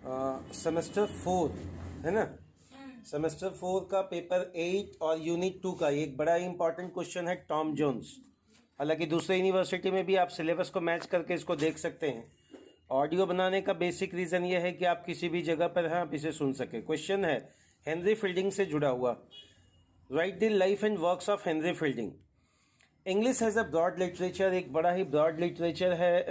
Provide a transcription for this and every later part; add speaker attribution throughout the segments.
Speaker 1: Semester 4 है ना। Semester 4 का पेपर 8 और यूनिट 2 का एक बड़ा ही इंपॉर्टेंट क्वेश्चन है टॉम जोन्स। हालांकि दूसरे यूनिवर्सिटी में भी आप सिलेबस को मैच करके इसको देख सकते हैं। ऑडियो बनाने का बेसिक रीज़न ये है कि आप किसी भी जगह पर हैं, आप इसे सुन सके। क्वेश्चन है हेनरी फील्डिंग से जुड़ा हुआ, write the life and works of Henry Fielding. English has a broad literature, एक बड़ा ही ब्रॉड लिटरेचर है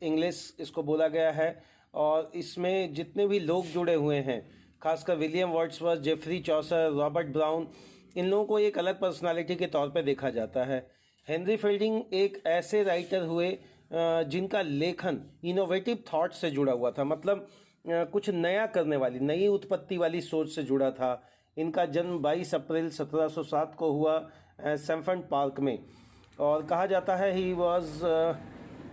Speaker 1: इंग्लिश, इसको बोला गया है। और इसमें जितने भी लोग जुड़े हुए हैं, खासकर William Wordsworth, Geoffrey Chaucer, Robert Brown, इन लोगों को एक अलग पर्सनालिटी के तौर पर देखा जाता है। हेनरी फील्डिंग एक ऐसे राइटर हुए जिनका लेखन इनोवेटिव थॉट से जुड़ा हुआ था, मतलब कुछ नया करने वाली, नई उत्पत्ति वाली सोच से जुड़ा था। इनका जन्म 22 अप्रैल 1707 को हुआ सैमफर्ड पार्क में, और कहा जाता है he was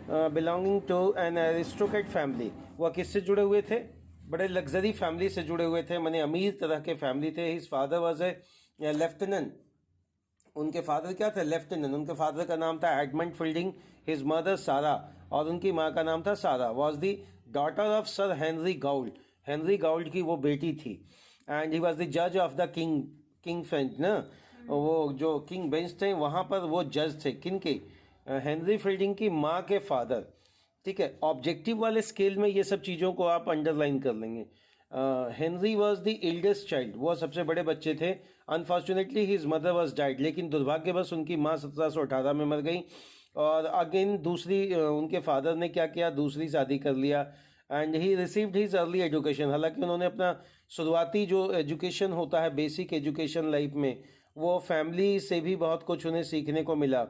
Speaker 1: belonging to an aristocrat family. वह किससे जुड़े हुए थे? बड़े लग्जरी फैमिली से जुड़े हुए थे, माने अमीर तरह के फैमिली थे। His father was a lieutenant, उनके फादर क्या थे? लेफ्टिनेंट। उनके फादर का नाम था एडमंड फील्डिंग, हिज मदर सारा, और उनकी माँ का नाम था Sarah. Was the daughter of Sir Henry Gould, Henry Gould की वो बेटी थी। एंड ही वॉज द जज ऑफ द किंग बेंच ना, वो जो किंग बेंच थे वहाँ पर वो जज थे। किनके? हेनरी फील्डिंग की माँ के फादर। ठीक है, ऑब्जेक्टिव वाले स्केल में ये सब चीज़ों को आप अंडरलाइन कर लेंगे। Henry was the eldest child, वो सबसे बड़े बच्चे थे। Unfortunately his mother was died, लेकिन दुर्भाग्यवश उनकी माँ 1718 में मर गई। और अगेन दूसरी उनके फादर ने क्या किया? दूसरी शादी कर लिया। And he received his early education, हालांकि उन्होंने अपना शुरुआती जो एजुकेशन होता है, बेसिक एजुकेशन लाइफ में, वो फैमिली से भी बहुत कुछ उन्हें सीखने को मिला।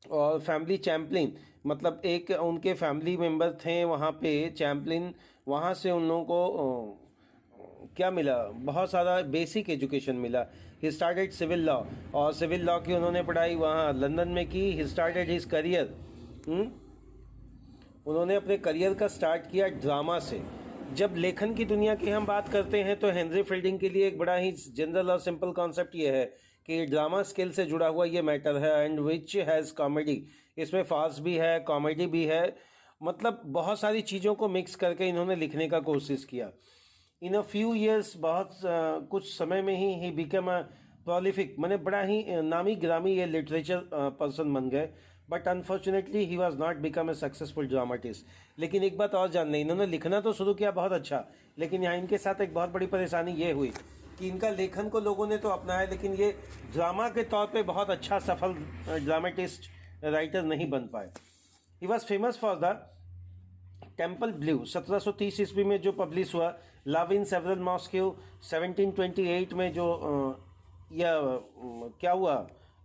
Speaker 1: और फैमिली चैम्पलिन, मतलब एक उनके फैमिली मेंबर थे वहाँ पे चैम्पलिन, वहाँ से उन लोगों को क्या मिला? बहुत सारा बेसिक एजुकेशन मिला। ही स्टार्टेड सिविल लॉ, और सिविल लॉ की उन्होंने पढ़ाई वहाँ लंदन में की। ही स्टार्टेड हिज करियर, उन्होंने अपने करियर का स्टार्ट किया ड्रामा से। जब लेखन की दुनिया की हम बात करते हैं तो हेनरी फील्डिंग के लिए एक बड़ा ही जनरल और सिंपल कॉन्सेप्ट ये है कि ड्रामा स्किल से जुड़ा हुआ ये मैटर है। एंड विच हैज़ कॉमेडी, इसमें फास्ट भी है, कॉमेडी भी है, मतलब बहुत सारी चीज़ों को मिक्स करके इन्होंने लिखने का कोशिश किया। इन अ फ्यू ईयर्स, बहुत कुछ समय में ही बिकम अ प्रोलिफिक, मैंने बड़ा ही नामी ग्रामी ये लिटरेचर पर्सन बन गए। But unfortunately he was not become a successful dramatist. लेकिन एक बात और जान लें, इन्होंने लिखना तो शुरू किया बहुत अच्छा, लेकिन यहाँ इनके साथ एक बहुत बड़ी परेशानी ये हुई कि इनका लेखन को लोगों ने तो अपनाया, लेकिन ये ड्रामा के तौर पे बहुत अच्छा सफल ड्रामेटिस्ट राइटर नहीं बन पाए। He was famous for the temple blue, 1730 ईस्वी में जो पब्लिश हुआ। लव इन सेवरल मॉस्क्यू 1728 में जो क्या हुआ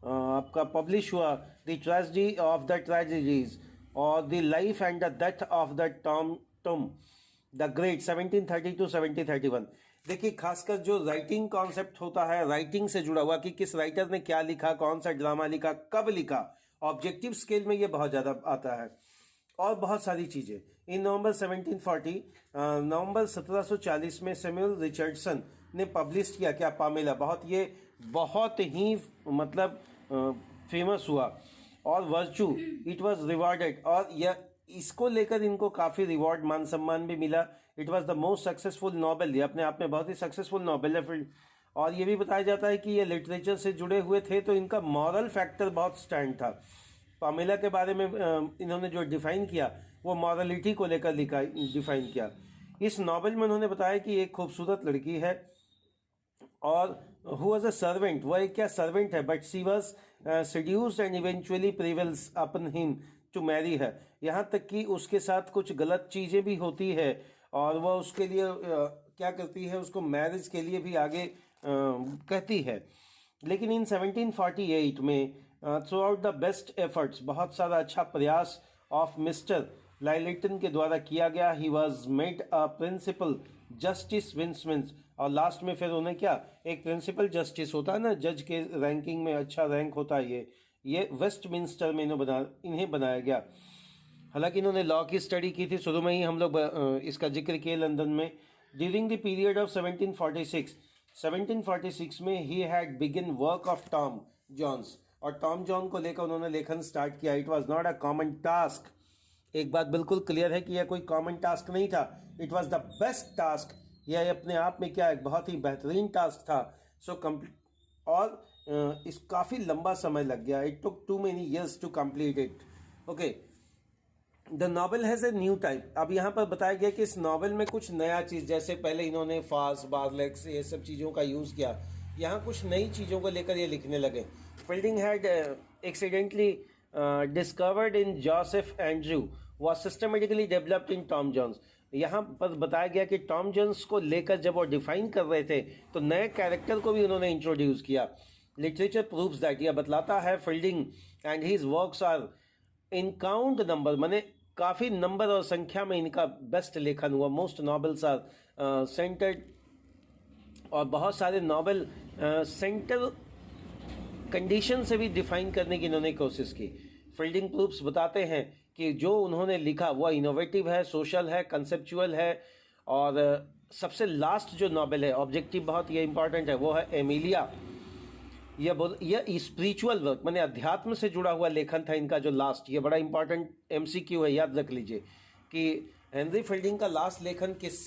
Speaker 1: आपका पब्लिश हुआ। The tragedy of the tragedies, और the life and the death of the Tom the great 1730 to 1731। देखिए, खासकर जो राइटिंग कॉन्सेप्ट होता है, राइटिंग से जुड़ा हुआ कि किस राइटर ने क्या लिखा, कौन सा ड्रामा लिखा, कब लिखा, ऑब्जेक्टिव स्केल में ये बहुत ज़्यादा आता है। और बहुत सारी चीज़ें। इन नवंबर 1740 में सैमुअल रिचर्डसन ने पब्लिश किया क्या? पामेला। बहुत ही मतलब फेमस हुआ। और वर्चू, इट वाज रिवॉर्डेड, और यह इसको लेकर इनको काफ़ी रिवॉर्ड, मान सम्मान भी मिला। It was the most successful novel, ये अपने आप में बहुत ही सक्सेसफुल नॉवेल है। और ये भी बताया जाता है कि ये लिटरेचर से जुड़े हुए थे, तो इनका मॉरल फैक्टर बहुत स्टैंड था। पामेला के बारे में इन्होंने जो डिफाइन किया वो मॉरलिटी को लेकर लिखा, डिफाइन किया। इस नॉवेल में उन्होंने बताया कि एक खूबसूरत लड़की है, और हु वॉज अ सर्वेंट, वह एक क्या सर्वेंट है, but she was seduced and eventually prevails upon him to marry है। यहाँ तक कि उसके साथ कुछ गलत चीज़ें भी होती है, और वह उसके लिए क्या करती है, उसको मैरिज के लिए भी आगे कहती है। लेकिन इन 1748 में through out the best efforts, बहुत सारा अच्छा प्रयास ऑफ मिस्टर लाइलेटन के द्वारा किया गया। He was made a principal justice विंसमिंस, और लास्ट में फिर उन्हें क्या, एक प्रिंसिपल जस्टिस होता है ना, जज के रैंकिंग में अच्छा रैंक होता है, ये वेस्टमिंस्टर में इन्हें बनाया गया। हालांकि इन्होंने लॉ की स्टडी की थी, शुरू में ही हम लोग इसका जिक्र किए लंदन में। ड्यूरिंग द पीरियड ऑफ 1746 में he had begin work of Tom Jones, और टॉम जॉन को लेकर उन्होंने लेखन स्टार्ट किया। It was not a common task एक बात बिल्कुल क्लियर है कि यह कोई कॉमन टास्क नहीं था, it was the best task. यह अपने आप में क्या एक बहुत ही बेहतरीन टास्क था। सो और इस काफ़ी लंबा समय लग गया, it took too many years to complete it. Okay, the novel has a new type. अब यहाँ पर बताया गया कि इस नॉवल में कुछ नया चीज़, जैसे पहले इन्होंने फास्ट बारलेक्स ये सब चीज़ों का यूज़ किया, यहाँ कुछ नई चीज़ों को लेकर ये लिखने लगे। Fielding had accidentally discovered in Joseph Andrew was systematically developed in Tom Jones. यहाँ पर बताया गया कि टॉम जोन्स को लेकर जब वो डिफाइन कर रहे थे तो नए कैरेक्टर को भी उन्होंने इंट्रोड्यूस किया। लिटरेचर प्रूव्स दैट, यह बतलाता है Fielding and his works are in count number, माने काफ़ी नंबर और संख्या में इनका बेस्ट लेखन हुआ। मोस्ट नॉवेल्स आर सेंटर्ड, और बहुत सारे नॉवेल सेंटर कंडीशन से भी डिफाइन करने की इन्होंने कोशिश की। फील्डिंग प्रूफ्स बताते हैं कि जो उन्होंने लिखा वह इनोवेटिव है, सोशल है, कंसेप्चुअल है, और सबसे लास्ट जो नॉवेल है, ऑब्जेक्टिव बहुत ये इंपॉर्टेंट है, वो है एमिलिया। यह स्पिरिचुअल वर्क माने अध्यात्म से जुड़ा हुआ लेखन था इनका जो लास्ट। ये बड़ा इंपॉर्टेंट MCQ है, याद रख लीजिए कि हेनरी फील्डिंग का लास्ट लेखन किस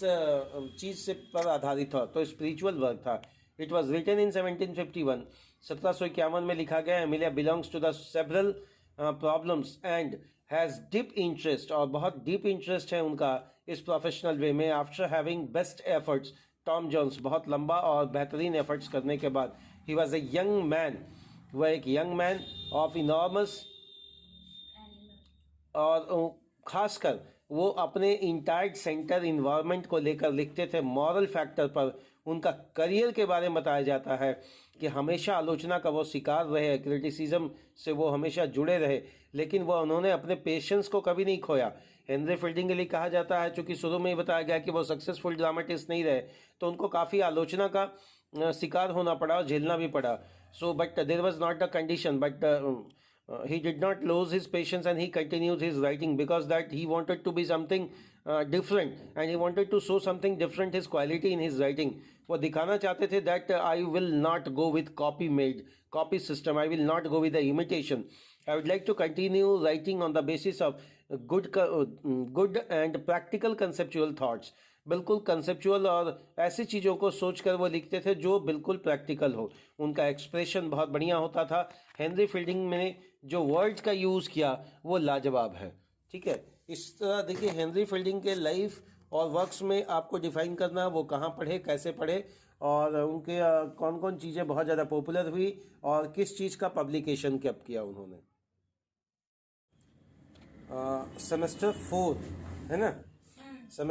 Speaker 1: चीज़ से पर आधारित था, तो स्पिरिचुअल वर्क था। इट वॉज रिटन इन 1751, 1751 में लिखा गया। Amelia belongs to the several problems and has deep interest, और बहुत डीप इंटरेस्ट है उनका इस प्रोफेशनल वे में। After having best efforts, Tom Jones बहुत लंबा और बेहतरीन एफर्ट्स करने के बाद, he was a young man, वह एक यंग मैन ऑफ इनॉर्मस, और खासकर वो अपने इंटायर्ड सेंटर इन्वायरमेंट को लेकर लिखते थे। मॉरल फैक्टर पर उनका करियर के बारे में बताया जाता है कि हमेशा आलोचना का वो शिकार रहे, क्रिटिसिज्म से वो हमेशा जुड़े रहे, लेकिन वो उन्होंने अपने पेशेंस को कभी नहीं खोया। हेनरी फील्डिंग के लिए कहा जाता है, चूँकि शुरू में ही बताया गया कि वो सक्सेसफुल ड्रामेटिस्ट नहीं रहे, तो उनको काफ़ी आलोचना का शिकार होना पड़ा और झेलना भी पड़ा। So but there was not the condition, but he did not lose his patience and he continued his writing because that he wanted to be something different, and he wanted to show something different, his quality in his writing. वो दिखाना चाहते थे that I will not go with copy system, I will not go with the imitation. I would like to continue writing on the basis of good and practical conceptual thoughts. बिल्कुल conceptual और ऐसी चीज़ों को सोचकर वो लिखते थे जो बिल्कुल प्रैक्टिकल हो। उनका एक्सप्रेशन बहुत बढ़िया होता था। हेनरी फील्डिंग ने जो वर्ड्स का यूज़ किया वो लाजवाब है। ठीक है, इस तरह देखिए हेनरी फील्डिंग के लाइफ और वर्क्स में आपको डिफाइन करना, वो कहाँ पढ़े, कैसे पढ़े, और उनके कौन कौन चीज़ें बहुत ज़्यादा पॉपुलर हुई और किस चीज़ का पब्लिकेशन कब किया उन्होंने। सेमेस्टर 4 है ना, सेमेस्टर